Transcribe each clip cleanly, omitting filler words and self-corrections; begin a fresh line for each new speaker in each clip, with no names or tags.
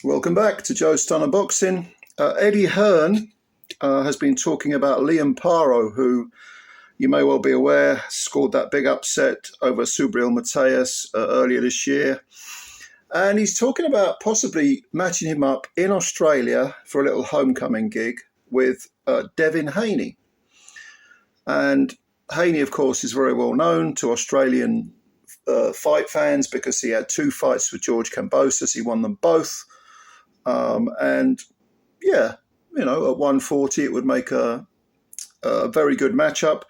Welcome back to Joe Stunner Boxing. Eddie Hearn has been talking about Liam Paro, who you may well be aware scored that big upset over Subriel Mateus earlier this year. And he's talking about possibly matching him up in Australia for a little homecoming gig with Devin Haney. And Haney, of course, is very well known to Australian fight fans because he had 2 fights with George Kambosos. He won them both. And yeah, at 140, it would make a very good matchup.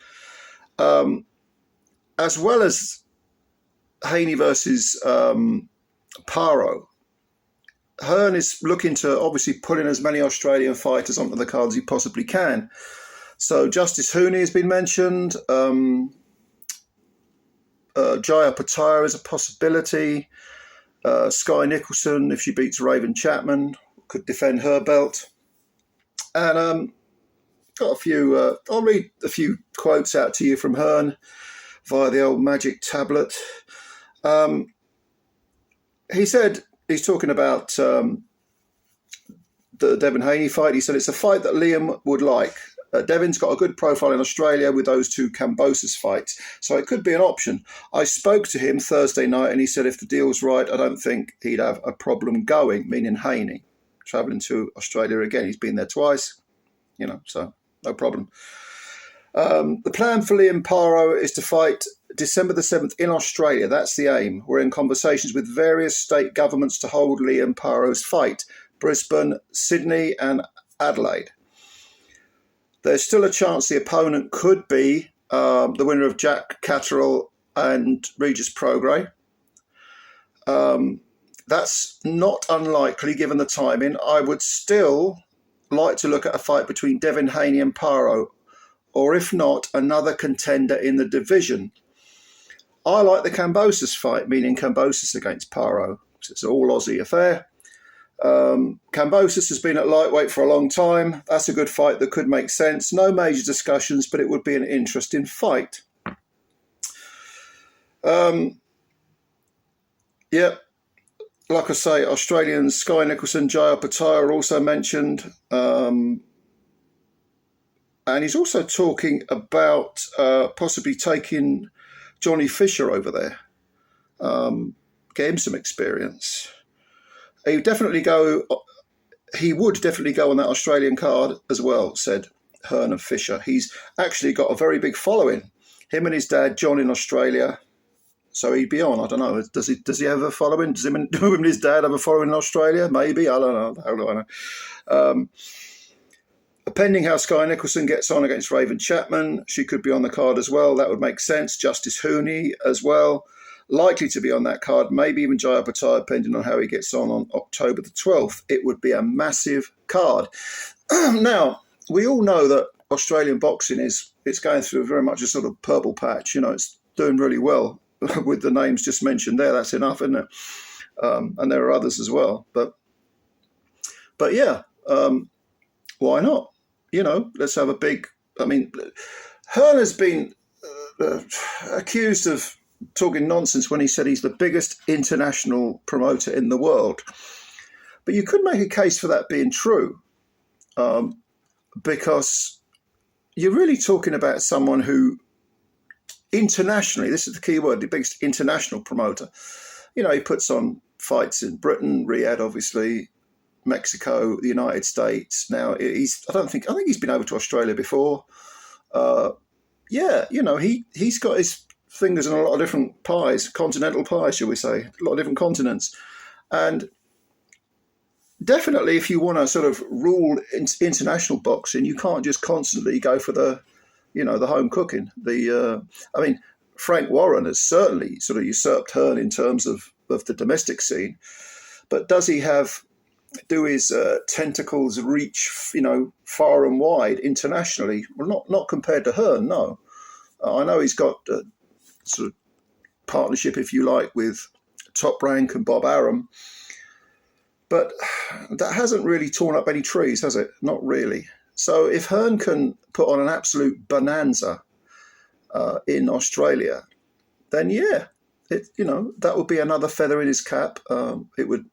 As well as Haney versus Paro, Hearn is looking to obviously put in as many Australian fighters onto the card as he possibly can. So Justice Hooney has been mentioned. Jaya Pataya is a possibility. Sky Nicholson, if she beats Raven Chapman, could defend her belt. And got a few, I'll read a few quotes out to you from Hearn via the old magic tablet. He said, he's talking about the Devin Haney fight. He said it's a fight that Liam would like. Devin's got a good profile in Australia with those 2 Kambosos fights, so it could be an option. I spoke to him Thursday night and he said if the deal's right, I don't think he'd have a problem going, meaning Haney, travelling to Australia again. He's been there twice, so no problem. The plan for Liam Paro is to fight December the 7th in Australia. That's the aim. We're in conversations with various state governments to hold Liam Paro's fight, Brisbane, Sydney and Adelaide. There's still a chance the opponent could be the winner of Jack Catterall and Regis Prograis. That's not unlikely given the timing. I would still like to look at a fight between Devin Haney and Paro, or if not, another contender in the division. I like the Kambosos fight, meaning Kambosos against Paro. It's an all Aussie affair. Kambosos has been at lightweight for a long time. That's a good fight that could make sense. No major discussions, but it would be an interesting fight. Like I say, Australians Sky Nicholson, Jaya Pataya are also mentioned. And he's also talking about possibly taking Johnny Fisher over there. Get him some experience. He would definitely go on that Australian card as well, said Hearn of Fisher. He's actually got a very big following. Him and his dad, John, in Australia. So he'd be on. I don't know. Does he have a following? Does him and his dad have a following in Australia? Maybe. I don't know. How do I know? Pending how Sky Nicholson gets on against Raven Chapman, she could be on the card as well. That would make sense. Justice Hooney as well. Likely to be on that card, maybe even Jaya Pataya, depending on how he gets on October the 12th. It would be a massive card. Now, we all know that Australian boxing it's going through very much a sort of purple patch. It's doing really well with the names just mentioned there. That's enough, isn't it? And there are others as well. But yeah, why not? Let's have a big... Hearn has been accused of talking nonsense when he said he's the biggest international promoter in the world. But you could make a case for that being true, because you're really talking about someone who internationally, this is the key word, the biggest international promoter. He puts on fights in Britain, Riyadh, obviously, Mexico, the United States. Now, I think he's been over to Australia before. He's got his fingers in a lot of different pies, continental pies, shall we say, a lot of different continents. And definitely if you want to sort of rule international boxing, you can't just constantly go for the home cooking. Frank Warren has certainly sort of usurped Hearn in terms of the domestic scene. But does he do his tentacles reach, far and wide internationally? Well, not compared to Hearn, no. I know he's got sort of partnership, if you like, with Top Rank and Bob Arum, but that hasn't really torn up any trees, has it? Not really. So if Hearn can put on an absolute bonanza in Australia, then yeah, that would be another feather in his cap. It would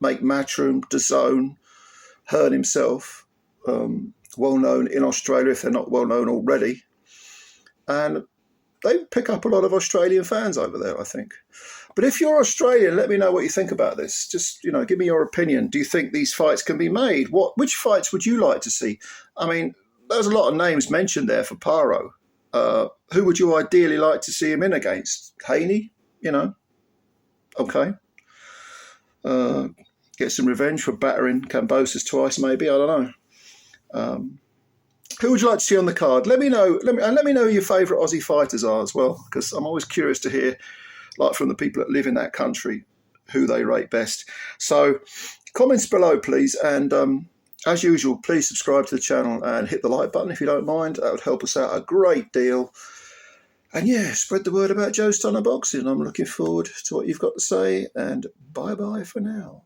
make Matchroom, DAZN, Hearn himself, well known in Australia if they're not well known already. And they pick up a lot of Australian fans over there, I think. But if you're Australian, let me know what you think about this. Just, give me your opinion. Do you think these fights can be made? Which fights would you like to see? I mean, there's a lot of names mentioned there for Paro. Who would you ideally like to see him in against? Haney? Okay. Get some revenge for battering Kambosos twice, maybe. I don't know. Who would you like to see on the card? Let me know. Let me know who your favourite Aussie fighters are as well, because I'm always curious to hear, like from the people that live in that country, who they rate best. So comments below, please. And as usual, please subscribe to the channel and hit the like button if you don't mind. That would help us out a great deal. And yeah, spread the word about Joe Stunner Boxing. I'm looking forward to what you've got to say. And bye-bye for now.